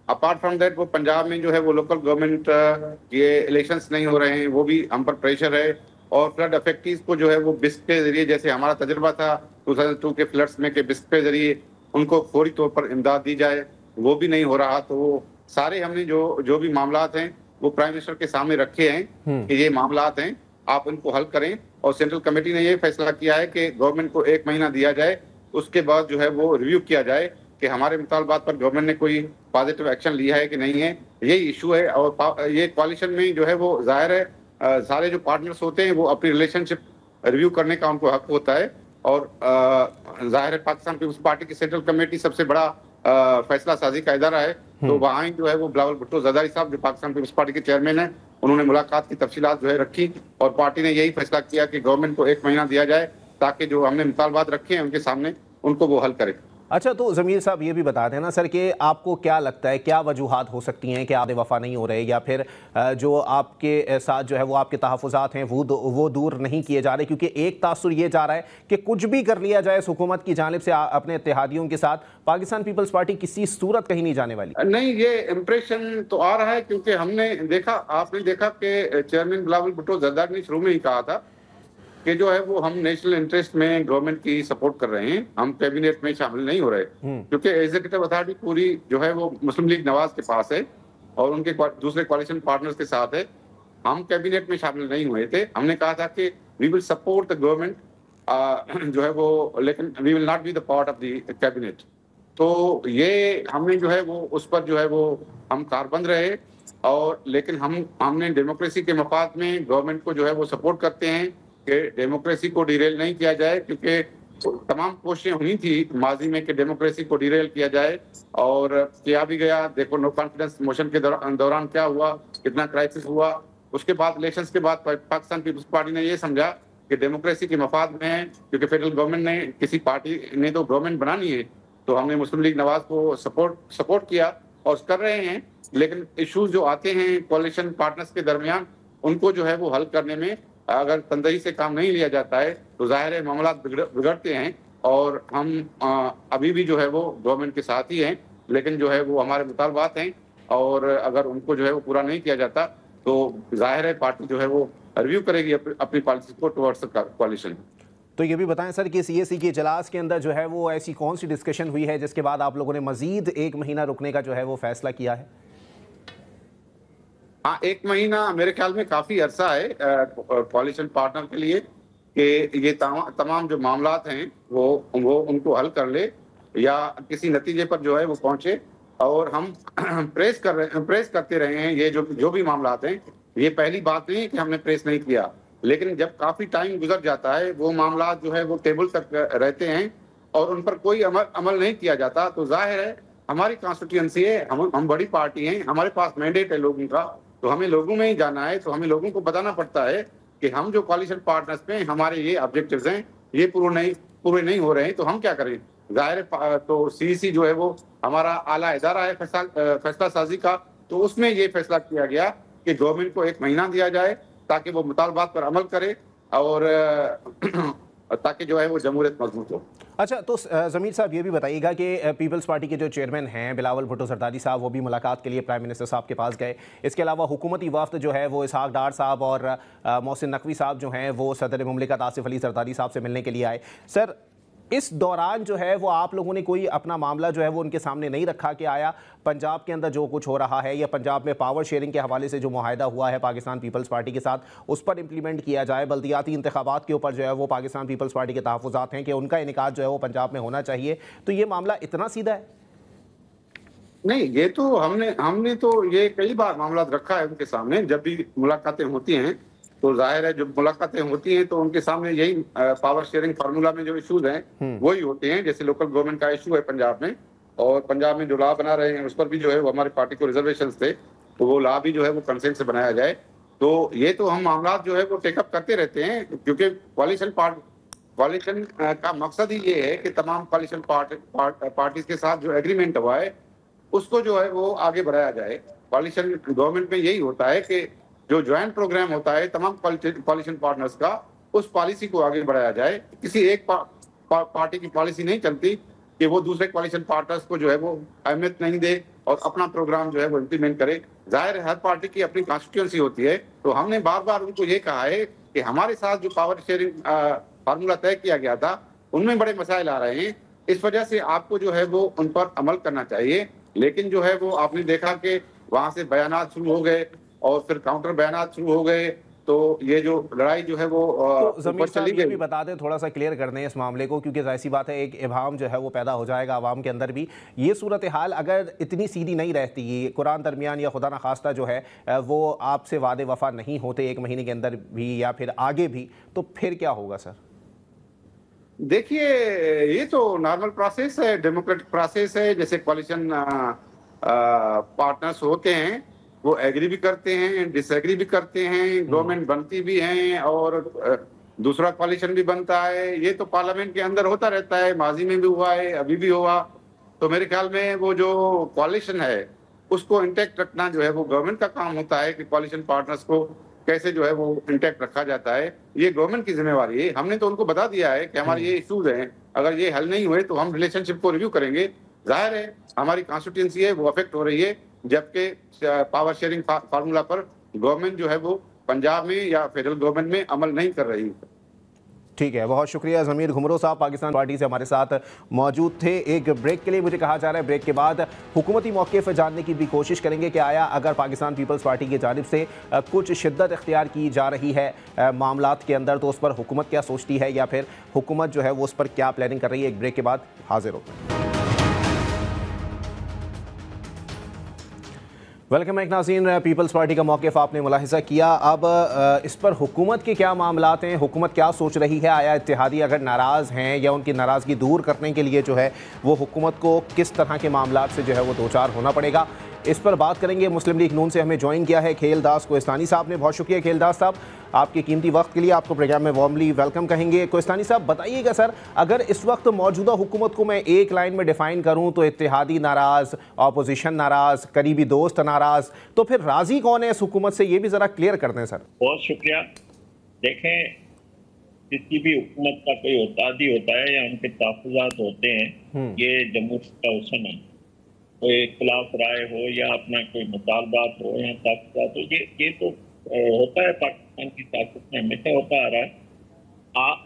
अपार्ट फ्रॉम दैट वो पंजाब में जो है वो लोकल गवर्नमेंट के इलेक्शंस नहीं हो रहे हैं, वो भी हम पर प्रेशर है। और फ्लड अफेक्टीज को जो है वो बिस्क के जरिए, जैसे हमारा तजर्बा था 2002 के फ्लड्स में, के बिस्क के जरिए उनको फौरी तौर पर इमदाद दी जाए, वो भी नहीं हो रहा। तो वो सारे हमने जो भी मामलात हैं वो प्राइम मिनिस्टर के सामने रखे हैं कि ये मामलात हैं, आप इनको हल करें। और सेंट्रल कमेटी ने ये फैसला किया है कि गवर्नमेंट को 1 महीना दिया जाए, उसके बाद जो है वो रिव्यू किया जाए कि हमारे मुतालबात पर गवर्नमेंट ने कोई पॉजिटिव एक्शन लिया है कि नहीं है। यही इशू है। और ये कोalition में जो है वो जाहिर है सारे जो पार्टनर्स होते हैं वो अपनी रिलेशनशिप रिव्यू करने का उनको हक होता है। और जाहिर है पाकिस्तान पीपल्स पार्टी की सेंट्रल कमेटी सबसे बड़ा फैसला साजी का इदारा है। तो वहाँ जो है वो बिलावल भुट्टो जरदारी साहब जो पाकिस्तान पीपल्स पार्टी के चेयरमैन हैं, उन्होंने मुलाकात की तफसीलात जो है रखी और पार्टी ने यही फैसला किया कि गवर्नमेंट को 1 महीना दिया जाए ताकि जो हमने मुतालबात रखे हैं उनके सामने उनको वो हल करे। अच्छा, तो ज़मीर साहब ये भी बता दें ना सर कि आपको क्या लगता है, क्या वजूहात हो सकती हैं कि आधे वफ़ा नहीं हो रहे, या फिर जो आपके साथ जो है वो आपके तहफ़्फ़ुज़ात हैं वो दूर नहीं किए जा रहे? क्योंकि एक तासुर ये जा रहा है कि कुछ भी कर लिया जाए इस हुकूमत की जानिब से अपने इत्तेहादियों के साथ, पाकिस्तान पीपल्स पार्टी किसी सूरत कहीं नहीं जाने वाली। नहीं, ये इम्प्रेशन तो आ रहा है, क्योंकि हमने देखा, आपने देखा कि चेयरमैन बिलावल भुट्टो जरदारी ने शुरू में ही कहा था कि जो है वो हम नेशनल इंटरेस्ट में गवर्नमेंट की सपोर्ट कर रहे हैं, हम कैबिनेट में शामिल नहीं हो रहे, क्योंकि एग्जीक्यूटिव अथॉरिटी पूरी जो है वो मुस्लिम लीग नवाज के पास है और उनके दूसरे कोalition पार्टनर्स के साथ है। हम कैबिनेट में शामिल नहीं हुए थे। हमने कहा था कि we will support the government जो है वो, लेकिन we will not be the part of the cabinet. तो ये हमने जो है वो उस पर जो है वो हम कारबंद रहे। और लेकिन हमने डेमोक्रेसी के मफाद में गवर्नमेंट को जो है वो सपोर्ट करते हैं कि डेमोक्रेसी को डिरेल नहीं किया जाए, क्योंकि तमाम कोशिशें हुई थी माजी में कि डेमोक्रेसी को डिरेल किया जाए और किया भी गया। देखो नो कॉन्फिडेंस मोशन के दौरान क्या हुआ, कितना क्राइसिस हुआ। उसके बाद इलेक्शंस के बाद पाकिस्तान पीपल्स पार्टी ने ये समझा कि डेमोक्रेसी के मफाद में है, क्योंकि फेडरल गवर्नमेंट ने, किसी पार्टी ने तो गवर्नमेंट बनानी है, तो हमने मुस्लिम लीग नवाज को सपोर्ट किया और कर रहे हैं। लेकिन इश्यूज जो आते हैं कोalition पार्टनर्स के दरमियान, उनको जो है वो हल करने में अगर तंदही से काम नहीं लिया जाता है तो जाहिर है मामला बिगड़ते हैं। और हम अभी भी जो है वो गवर्नमेंट के साथ ही हैं, लेकिन जो है वो हमारे मुतालबात हैं और अगर उनको जो है वो पूरा नहीं किया जाता तो जाहिर है पार्टी जो है वो रिव्यू करेगी अपनी पॉलिसी को टुवर्ड्स कोalition। तो ये भी बताएं सर कि CAC के इजलास के अंदर जो है वो ऐसी कौन सी डिस्कशन हुई है जिसके बाद आप लोगों ने मजीद 1 महीना रुकने का जो है वो फैसला किया है? हाँ, 1 महीना मेरे ख्याल में काफी अरसा है कोalition पार्टनर के लिए कि ये तमाम जो मामलात हैं वो उनको हल कर ले या किसी नतीजे पर जो है वो पहुंचे। और हम प्रेस करते रहे हैं। ये जो भी मामलात हैं, ये पहली बात नहीं है कि हमने प्रेस नहीं किया, लेकिन जब काफी टाइम गुजर जाता है, वो मामलात जो है वो टेबल तक रहते हैं और उन पर कोई अमल नहीं किया जाता, तो जाहिर है हमारी कॉन्स्टिट्यूएंसी है, हम बड़ी पार्टी हैं, हमारे पास मैंडेट है लोगों का, तो हमें लोगों में ही जाना है। तो हमें लोगों को बताना पड़ता है कि हम जो कोalition पार्टनर्स पे हमारे ये ऑब्जेक्टिव्स हैं, ये पूरे नहीं हो रहे हैं, तो हम क्या करें। जाहिर है तो CEC जो है वो हमारा आला इदारा है फैसला साजी का, तो उसमें ये फैसला किया गया कि गवर्नमेंट को 1 महीना दिया जाए ताकि वो मुतालबात पर अमल करे और ताकि जो है वो जमहूरियत मजबूत हो। अच्छा, तो ज़मीर साहब ये भी बताइएगा कि पीपल्स पार्टी के जो चेयरमैन हैं बिलावल भुट्टो जरदारी साहब, वो भी मुलाकात के लिए प्राइम मिनिस्टर साहब के पास गए। इसके अलावा हुकूमती वफ्द जो है वो इसहाक डार साहब और मोहसिन नकवी साहब जो हैं वो सदर मुमलिकत आसिफ अली जरदारी साहब से मिलने के लिए आए। सर, इस दौरान जो है वो आप लोगों ने कोई अपना मामला जो है वो उनके सामने नहीं रखा कि आया पंजाब के अंदर जो कुछ हो रहा है या पंजाब में पावर शेयरिंग के हवाले से जो मुआहदा हुआ है पाकिस्तान पीपल्स पार्टी के साथ, उस पर इम्प्लीमेंट किया जाए? बल्दियाती इंतखाबात के ऊपर जो है वो पाकिस्तान पीपल्स पार्टी के तहफ़्फ़ुज़ात हैं कि उनका इनेकाद जो है वो पंजाब में होना चाहिए। तो ये मामला इतना सीधा है? नहीं, ये तो हमने तो ये कई बार मामला रखा है उनके सामने। जब भी मुलाकातें होती हैं तो जाहिर है जब मुलाकातें होती हैं तो उनके सामने यही पावर शेयरिंग फार्मूला में जो इश्यूज हैं वही होते हैं। जैसे लोकल गवर्नमेंट का इशू है पंजाब में, और पंजाब में जो लॉ बना रहे हैं उस पर भी जो है वो हमारी पार्टी को रिजर्वेशन थे, तो वो लॉ भी जो है वो कंसेंट से बनाया जाए। तो ये तो हम मामला जो है वो टेकअप करते रहते हैं, क्योंकि कोalition का मकसद ही ये है कि तमाम कोalition पार्टीज के साथ जो एग्रीमेंट हुआ है उसको जो है वो आगे बढ़ाया जाए। कोalition गवर्नमेंट में यही होता है कि जो ज्वाइंट प्रोग्राम होता है तमाम कोalition पार्टनर्स का, उस पॉलिसी को आगे बढ़ाया जाए। किसी एक पार्टी की पॉलिसी नहीं चलती कि वो दूसरे कोalition पार्टनर्स को जो है वो अहमियत नहीं दे और अपना प्रोग्राम जो है वो इम्प्लीमेंट करे। जाहिर है हर पार्टी की अपनी कॉन्स्टिट्यूएंसी होती है, तो हमने बार बार उनको ये कहा है कि हमारे साथ जो पावर शेयरिंग फार्मूला तय किया गया था उनमें बड़े मसाइल आ रहे हैं, इस वजह से आपको जो है वो उन पर अमल करना चाहिए। लेकिन जो है वो आपने देखा कि वहां से बयानात शुरू हो गए और फिर काउंटर बयानात शुरू हो गए, तो ये जो लड़ाई जो है वो तो ज़मीर साहब ये भी बता दें, थोड़ा सा क्लियर कर दें इस मामले को, क्योंकि जाहिर सी बात है एक इबाम जो है वो पैदा हो जाएगा आवाम के अंदर भी। ये सूरत हाल अगर इतनी सीधी नहीं रहती, कुरान दरमियान या खुदा न खास्ता जो है वो आपसे वादे वफा नहीं होते 1 महीने के अंदर भी या फिर आगे भी, तो फिर क्या होगा सर? देखिए, ये तो नॉर्मल प्रोसेस है, डेमोक्रेटिक प्रोसेस है। जैसे कोalition पार्टनर्स होते हैं वो एग्री भी करते हैं, डिसएग्री भी करते हैं, गवर्नमेंट बनती भी है और दूसरा कोalition भी बनता है। ये तो पार्लियामेंट के अंदर होता रहता है, माजी में भी हुआ है, अभी भी हुआ। तो मेरे ख्याल में वो जो कोalition है उसको इंटैक्ट रखना जो है वो गवर्नमेंट का काम होता है कि कोalition पार्टनर्स को कैसे जो है वो इंटैक्ट रखा जाता है, ये गवर्नमेंट की जिम्मेवारी है। हमने तो उनको बता दिया है कि हमारे ये इश्यूज हैं, अगर ये हल नहीं हुए तो हम रिलेशनशिप को रिव्यू करेंगे। जाहिर है हमारी कॉन्स्टिट्यूएंसी है वो अफेक्ट हो रही है, जबकि पावर शेयरिंग फार्मूला पर गवर्नमेंट जो है वो पंजाब में या फेडरल गवर्नमेंट में अमल नहीं कर रही। ठीक है, बहुत शुक्रिया। ज़मीर घुमरो साहब पाकिस्तान पार्टी से हमारे साथ मौजूद थे। एक ब्रेक के लिए मुझे कहा जा रहा है, ब्रेक के बाद हुकूमती मौक़िफ़ जानने की भी कोशिश करेंगे कि आया अगर पाकिस्तान पीपल्स पार्टी की जानिब से कुछ शिद्दत इख्तियार की जा रही है मामलात के अंदर, तो उस पर हुकूमत क्या सोचती है या फिर हुकूमत जो है वो उस पर क्या प्लानिंग कर रही है। एक ब्रेक के बाद हाजिर होते हैं। वेलकम एक नाज़रीन, पीपल्स पार्टी का मौक़िफ़ आपने मुलाहिज़ा किया। अब इस पर हुकूमत के क्या मामलात हैं, हुकूमत क्या सोच रही है? आया इत्तेहादी अगर नाराज़ हैं या उनकी नाराज़गी दूर करने के लिए जो है वो हुकूमत को किस तरह के मामलात से जो है वो दो चार होना पड़ेगा, इस पर बात करेंगे। मुस्लिम लीग नून से हमें ज्वाइन किया है खेलदास कोहिस्तानी साहब ने। बहुत शुक्रिया खेलदास साहब आपके कीमती वक्त के लिए, आपको प्रोग्राम में वार्मली वेलकम कहेंगे। कोहिस्तानी साहब बताइएगा सर, अगर इस वक्त मौजूदा हुकूमत को मैं एक लाइन में डिफ़ाइन करूं तो इत्तेहादी नाराज़, अपोजिशन नाराज़, करीबी दोस्त नाराज़, तो फिर राज़ी कौन है इस हुकूमत से, ये भी ज़रा क्लियर कर दें सर। बहुत शुक्रिया। देखें, किसी भी हुकूमत का कोई इत्तेहादी होता है या उनके तहफ़्फ़ुज़ात होते हैं, ये जमहूरियत का हुस्न है। कोई इख्तिलाफ राय हो या अपना कोई मुतालबात हो या तहफ़्फ़ुज़ात हो, ये तो होता है, पाकिस्तान की ताकत में हमेशा होता आ रहा है।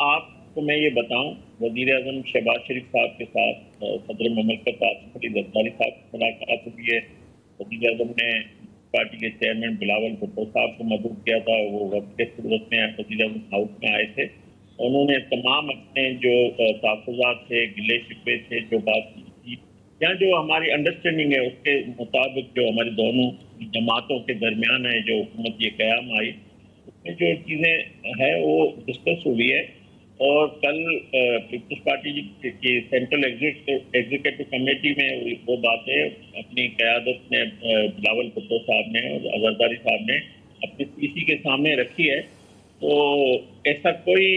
आपको मैं ये बताऊं, वज़ीर-ए-आज़म शहबाज शरीफ साहब के साथ सदर मुमलिकत आसिफ अली ज़रदारी साहब की मुलाकात हुई है। वज़ीर-ए-आज़म ने पार्टी के चेयरमैन बिलावल भुट्टो साहब को मदद किया था, वो वक्त के सूरत में वज़ीर-ए-आज़म हाउस में आए थे। उन्होंने तमाम अपने जो तहफ़्फ़ुज़ात थे, गिले शिकवे थे, जो बात की थी या जो हमारी अंडरस्टैंडिंग है उसके मुताबिक जो हमारी दोनों जमातों के दरमियान है, जो हुकूमत ये क़याम आई, उसमें जो चीज़ें हैं वो डिस्कस हुई है। और कल पीपल्स पार्टी की सेंट्रल एग्जीक्यूटिव कमेटी में वो बातें अपनी क़यादत ने बिलावल भुट्टो साहब ने और जरदारी साहब ने अपनी पीसी के सामने रखी है। तो ऐसा कोई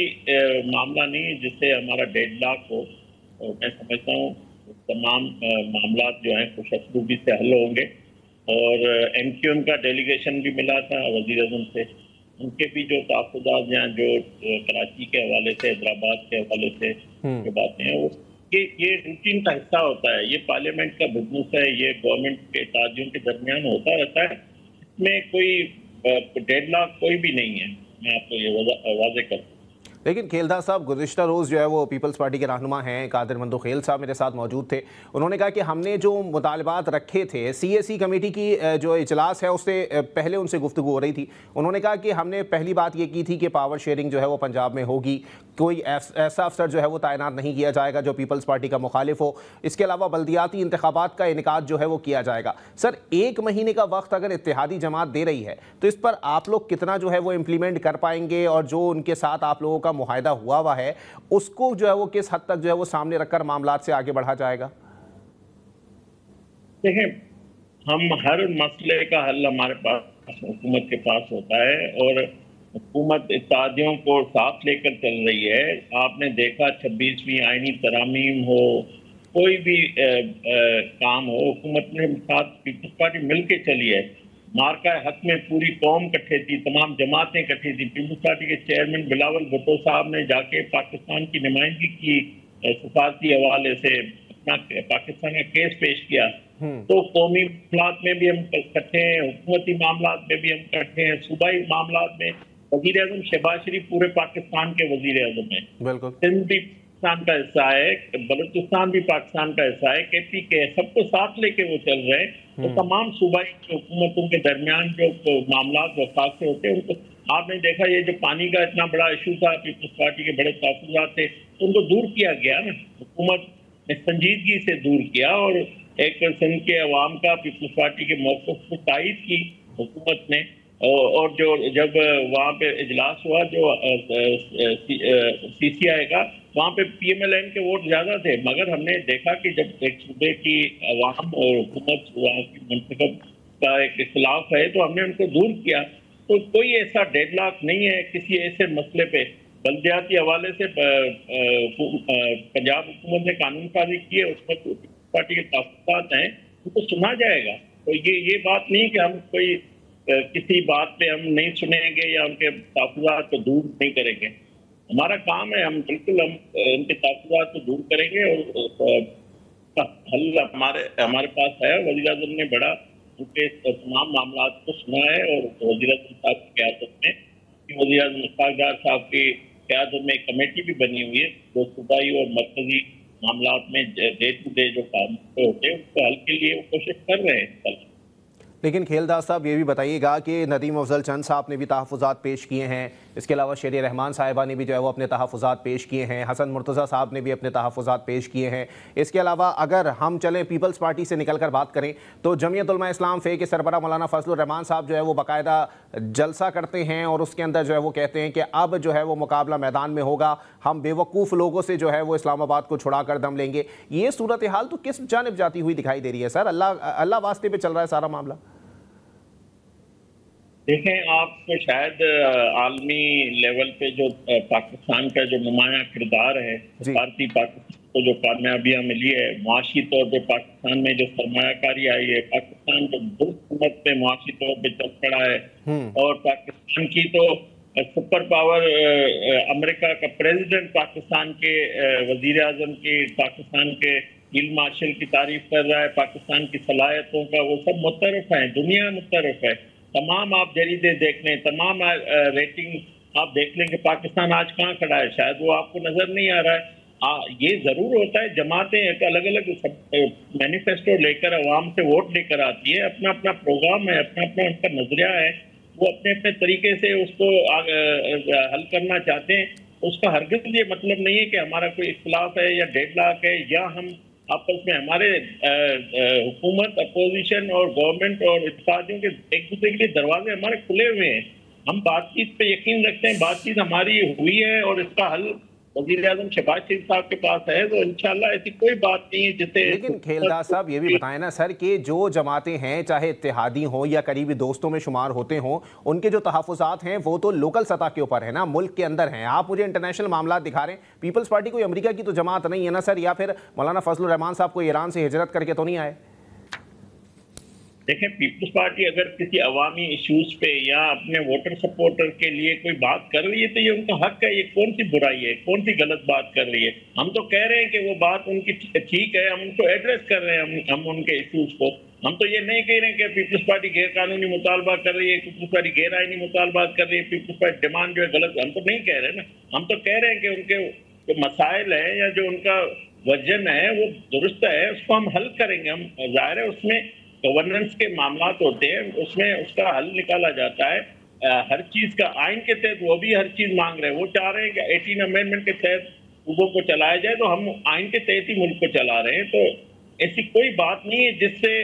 मामला नहीं है जिससे हमारा डेडलॉक हो। मैं समझता हूँ तमाम मामलात जो हैं खुशअस्लूबी से हल होंगे और MQM का डेलीगेशन भी मिला था वज़ीर आज़म से, उनके भी जो तहफ़्फ़ुज़ात हैं जो कराची के हवाले से, हैदराबाद के हवाले से जो बातें हैं, वो ये रूटीन का हिस्सा होता है। ये पार्लियामेंट का बिजनेस है, ये गवर्नमेंट के ताजियों के दरमियान होता रहता है। इसमें कोई डेडलॉक कोई भी नहीं है, मैं आपको ये वाज़े करता हूँ। लेकिन खेलदार साहब, गुज़िश्ता रोज़ जो है वो पीपल्स पार्टी के रहनुमा हैं कादिर मंदो खेल साहब मेरे साथ मौजूद थे। उन्होंने कहा कि हमने जो मुतालबात रखे थे, CAC कमेटी की जो इजलास है उससे पहले उनसे गुफ्तगू हो रही थी। उन्होंने कहा कि हमने पहली बात ये की थी कि पावर शेयरिंग जो है वो पंजाब में होगी, कोई ऐसा अफसर जो है वो तैनात नहीं किया जाएगा जो पीपल्स पार्टी का मुखालिफ हो। इसके अलावा बल्दियाती इंतखाबात का इनेकाद जो है वो किया जाएगा। सर, 1 महीने का वक्त अगर इत्तेहादी जमात दे रही है तो इस पर आप लोग कितना जो है वो इम्प्लीमेंट कर पाएंगे, और जो उनके साथ आप लोगों का मुआहदा हुआ है उसको जो है वो किस हद तक जो है वो सामने रखकर मामलात से आगे बढ़ा जाएगा? देखें, हम हर मसले का हल हमारे पास हुकूमत के पास होता है, और हुकूमत इत्तेहादियों को साथ लेकर चल रही है। आपने देखा 26वीं आईनी तरामीम हो, कोई भी काम हो, हुकूमत ने साथ पीपल्स पार्टी मिल के चली है। मार्का हक में पूरी कौम इकट्ठे थी, तमाम जमातें इकट्ठी थी। पीपल्स पार्टी के चेयरमैन बिलावल भुट्टो साहब ने जाके पाकिस्तान की नुमाइंदगी की, सफारती हवाले से अपना पाकिस्तान का केस पेश किया। तो कौमी मामलात में भी हम इकट्ठे हैं, हुकूमती मामलात में भी हम इकट्ठे हैं, सूबाई मामलात में वज़ीर आज़म शहबाज शरीफ पूरे पाकिस्तान के वज़ीर आज़म हैं। बिल्कुल। सिंध भी पाकिस्तान का हिस्सा है, बलूचिस्तान भी पाकिस्तान का हिस्सा है, KP के सबको साथ लेके वो चल रहे हैं। तो तमाम सूबाई हुकूमतों के दरमियान जो मामलात वफाक से होते हैं, उनको आपने देखा ये जो पानी का इतना बड़ा इशू था, पीपल्स पार्टी के बड़े तहफ़्फ़ुज़ात थे, उनको दूर किया गया ना, हुकूमत ने संजीदगी से दूर किया, और एक सिंध के अवाम का पीपल्स पार्टी के मौक़िफ़ को तायद की हुकूमत ने। और जो जब वहाँ पे इजलास हुआ जो CCI का, वहाँ पे PMLN के वोट ज़्यादा थे, मगर हमने देखा कि जब एक सूबे की अवाम और हुकूमत वहाँ की मंतखब का एक इख्तिलाफ है तो हमने उनको दूर किया। तो कोई ऐसा डेडलॉक नहीं है किसी ऐसे मसले पे। बल्दियाती हवाले से पंजाब हुकूमत ने कानून साजी की है, उसमें पार्टी के तहफ़्फ़ुज़ात हैं, उनको सुना जाएगा। तो ये बात नहीं कि हम कोई किसी बात पे हम नहीं सुनेंगे या उनके तहफ़्फ़ुज़ात को दूर नहीं करेंगे। हमारा काम है, हम बिल्कुल उनके तहफ़्फ़ुज़ात को दूर करेंगे, और हल हमारे पास है। वज़ीर आज़म ने बड़ा उनके तमाम मामलात को सुना है, और वज़ीर आज़म साहब की क़यादत में, वज़ीर आज़म इश्फ़ाक़ डार साहब की क़यादत में एक कमेटी भी बनी हुई है जो सूबाई और मरकज़ी मामलात में डे टू डे जो काम होते हैं उसको हल के लिए वो कोशिश कर रहे हैं। लेकिन खेलदार साहब, ये भी बताइएगा कि नदीम अफजल चंद साहब ने भी तहफ़्फ़ुज़ात पेश किए हैं, इसके अलावा शेर रहमान साहिबा ने भी जो है वो अपने तहफ़्फ़ुज़ात पेश किए हैं, हसन मुर्तज़ा साहब ने भी अपने तहफ़्फ़ुज़ात पेश किए हैं। इसके अलावा अगर हम चलें पीपल्स पार्टी से निकल कर बात करें तो जमीयत उलमा इस्लाम फ़े के सरबराह मौलाना फजलुर रहमान साहब जो है वो बाकायदा जलसा करते हैं, और उसके अंदर जो है वो कहते हैं कि अब जो है वो मुकाबला मैदान में होगा, हम बेवकूफ़ लोगों से जो है वो इस्लामाबाद को छुड़ा कर दम लेंगे। ये सूरत हाल तो किस जानिब जाती हुई दिखाई दे रही है सर? अल्लाह वास्ते पे चल रहा है सारा मामला। देखें, आपको शायद आलमी लेवल पे जो पाकिस्तान का जो नुमाया किरदार है, भारतीय पाकिस्तान को जो कामयाबियाँ मिली है, मुआशी तौर पे पाकिस्तान में जो सरमायाकारी आई है, पाकिस्तान जो दुर्गत पे मुआशी तौर पे चल पड़ा है, और पाकिस्तान की तो सुपर पावर अमेरिका का प्रेसिडेंट पाकिस्तान के वजीर आजम की, पाकिस्तान के फील्ड मार्शल की तारीफ कर रहा है, पाकिस्तान की सलाहियतों का, वो सब मुतरफ है, दुनिया मुतरफ है। तमाम आप जरीदे देख लें, तमाम रेटिंग आप देख लें कि पाकिस्तान आज कहाँ खड़ा है, शायद वो आपको नजर नहीं आ रहा है। ये जरूर होता है, जमातें अलग अलग मैनिफेस्टो लेकर अवाम से वोट लेकर आती है, अपना अपना प्रोग्राम है, अपना अपना उनका नजरिया है, वो अपने अपने तरीके से उसको हल करना चाहते हैं। उसका हरगिज़ ये मतलब नहीं है कि हमारा कोई इख्तिलाफ है या डेडलॉक है, या हम आपस में हमारे हुकूमत, अपोजिशन और गवर्नमेंट और इत्तेहादियों के एक दूसरे के लिए दरवाजे हमारे खुले हुए हैं। हम बातचीत पे यकीन रखते हैं, बातचीत हमारी हुई है और इसका हल वज़ीर आज़म शहबाज शरीफ साहब के पास है, तो इंशाल्लाह ऐसी कोई बात नहीं है जिससे। लेकिन खेलदार साहब ये भी बताएं ना सर कि जो जमातें हैं, चाहे इत्तेहादी हों या करीबी दोस्तों में शुमार होते हों, उनके जो तहफ़्फ़ुज़ात हैं वो तो लोकल सतह के ऊपर है ना, मुल्क के अंदर हैं। आप मुझे इंटरनेशनल मामला दिखा रहे हैं। पीपल्स पार्टी कोई अमेरिका की तो जमात नहीं है ना सर, या फिर मौलाना फजलुर रहमान साहब को ईरान से हिजरत करके तो नहीं आए? देखें, पीपल्स पार्टी अगर किसी अवामी इश्यूज पे या अपने वोटर सपोर्टर के लिए कोई बात कर रही है तो ये उनका हक है। ये कौन सी बुराई है, कौन सी गलत बात कर रही है? हम तो कह रहे हैं कि वो बात उनकी ठीक है, हम उनको एड्रेस कर रहे हैं, हम उनके इश्यूज को। हम तो ये नहीं कह रहे हैं कि पीपल्स पार्टी गैर कानूनी मुतालबा कर रही है, पीपल्स पार्टी गैर आईनी मुतालबा कर रही है, पीपल्स पार्टी डिमांड जो है गलत, हम तो नहीं कह रहे ना। हम तो कह रहे हैं कि उनके जो मसाइल है या जो उनका वजन है वो दुरुस्त है, उसको हम हल करेंगे। हम जाहिर है उसमें गवर्नेंस के मामला होते हैं, उसमें उसका हल निकाला जाता है। हर चीज का आइन के तहत वो भी हर चीज मांग रहे हैं। वो चाह रहे हैं कि 18 अमेंडमेंट के तहत सूबों को चलाया जाए, तो हम आइन के तहत ही मुल्क को चला रहे हैं। तो ऐसी कोई बात नहीं है जिससे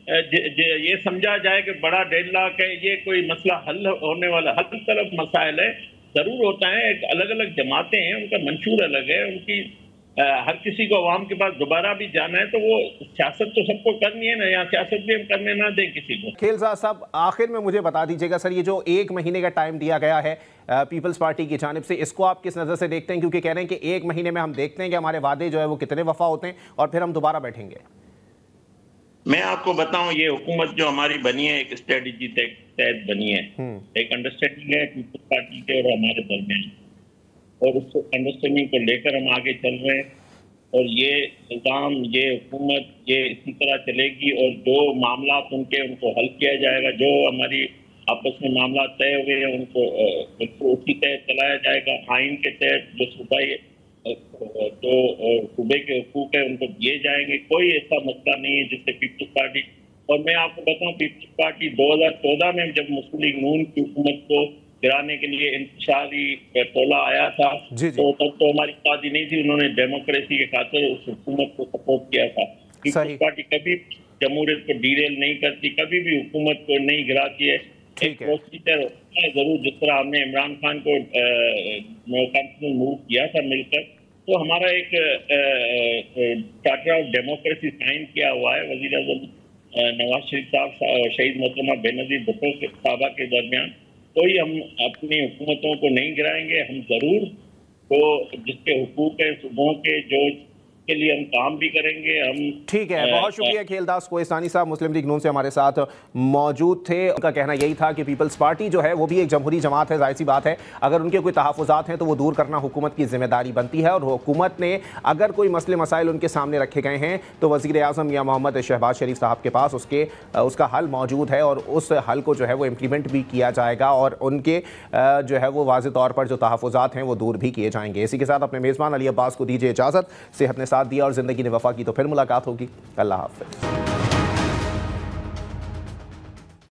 ये समझा जाए कि बड़ा डेडलॉक है, ये कोई मसला हल होने वाला, हर तरफ मसाइल है। जरूर होता है, एक अलग अलग जमातें हैं, उनका मंशूर अलग है, उनकी हर किसी को अवाम के पास दोबारा भी जाना है, तो वो सियासत तो सबको करनी है ना, या सियासत भी हम करने ना दें किसी को। खेलज़ाद साहब, आखिर में मुझे बता दीजिएगा सर, ये जो 1 महीने का टाइम दिया गया है पीपल्स पार्टी की जानिब से, इसको आप किस नज़र से देखते हैं? क्योंकि कह रहे हैं कि 1 महीने में हम देखते हैं कि हमारे वादे जो है वो कितने वफा होते हैं और फिर हम दोबारा बैठेंगे। मैं आपको बताऊं, ये हुकूमत जो हमारी बनी है एक स्ट्रेटेजी तहत बनी है, एक अंडरस्टैंडिंग है पीपल्स पार्टी के और हमारे दरमियान, और उस अंडरस्टैंडिंग को लेकर हम आगे चल रहे हैं। और ये निज़ाम, ये हुकूमत, ये इसी तरह चलेगी। और जो मामला उनके उनको हल किया जाएगा, जो हमारी आपस में मामला तय हुए हैं उनको उसी तहत चलाया जाएगा। आइन के तहत जो सूबाई जो सूबे के हुकूक है उनको दिए जाएंगे। कोई ऐसा मसला नहीं है जिससे पीपल्स पार्टी, और मैं आपको बताऊं पीपल्स पार्टी 2014 में जब मुस्लिम लीग नून की हुकूमत को गिराने के लिए इंतशारी टोला आया था, तो तब तो हमारी शादी नहीं थी, उन्होंने डेमोक्रेसी के खातिर उस हुकूमत को सपोर्ट किया था। पीपल्स पार्टी कभी जमहूरियत को डीरेल नहीं करती, कभी भी हुकूमत को नहीं गिराती है। एक प्रोसीजर होता है जरूर, जिस तरह हमने इमरान खान को कॉन्स्टिट्यूशन मूव किया था मिलकर, तो हमारा एक चार्टर ऑफ डेमोक्रेसी साइन किया हुआ है वजीर आजम नवाज शरीफ साहब शहीद मोहतरमा बेनजीर भुट्टो साहबा के दरमियान। कोई हम अपनी हुकूमतों को नहीं गिराएंगे, हम जरूर तो जिसके हुकूक है सूबों के, जो के लिए हम काम भी करेंगे। हम ठीक है, बहुत शुक्रिया खेलदास कोहिस्तानी साहब, मुस्लिम लीग नून से हमारे साथ मौजूद थे। उनका कहना यही था कि पीपल्स पार्टी जो है वो भी एक जमहूरी जमात है, जाहिर सी बात है अगर उनके कोई तहफ़्फ़ुज़ात हैं तो वो दूर करना हुकूमत की जिम्मेदारी बनती है। और हुकूमत ने अगर कोई मसले मसाइल उनके सामने रखे गए हैं तो वज़ीर आज़म या मोहम्मद शहबाज शरीफ साहब के पास उसका हल मौजूद है, और उस हल को जो है वो इम्प्लीमेंट भी किया जाएगा, और उनके जो है वो वाज़ेह तौर पर जो तहफ़्फ़ुज़ात हैं वो दूर भी किए जाएंगे। इसी के साथ अपने मेज़बान अली अब्बास को दीजिए इजाज़त। सेहत ने साथ दिया और ज़िंदगी ने वफ़ा की, तो फिर मुलाकात होगी। अल्लाह हाफ़िज़।